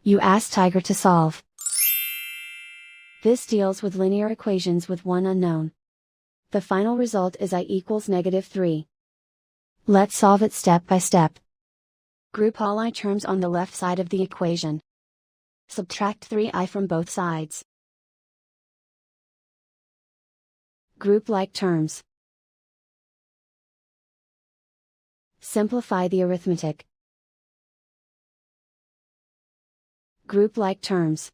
You ask Tiger to solve. This deals with linear equations with one unknown. The final result is I equals -3. Let's solve it step by step. Group all I terms on the left side of the equation. Subtract 3i from both sides. Group like terms. Simplify the arithmetic. Group like terms.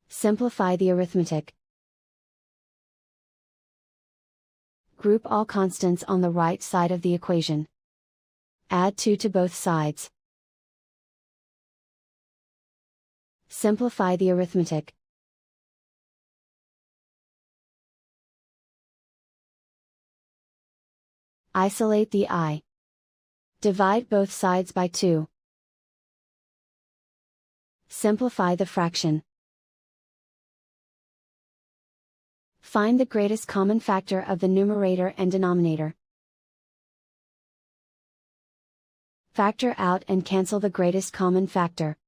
Simplify the arithmetic. Group all constants on the right side of the equation. Add 2 to both sides. Simplify the arithmetic. Isolate the I. Divide both sides by 2. Simplify the fraction. Find the greatest common factor of the numerator and denominator. Factor out and cancel the greatest common factor.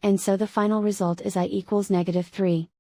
And so the final result is I equals -3.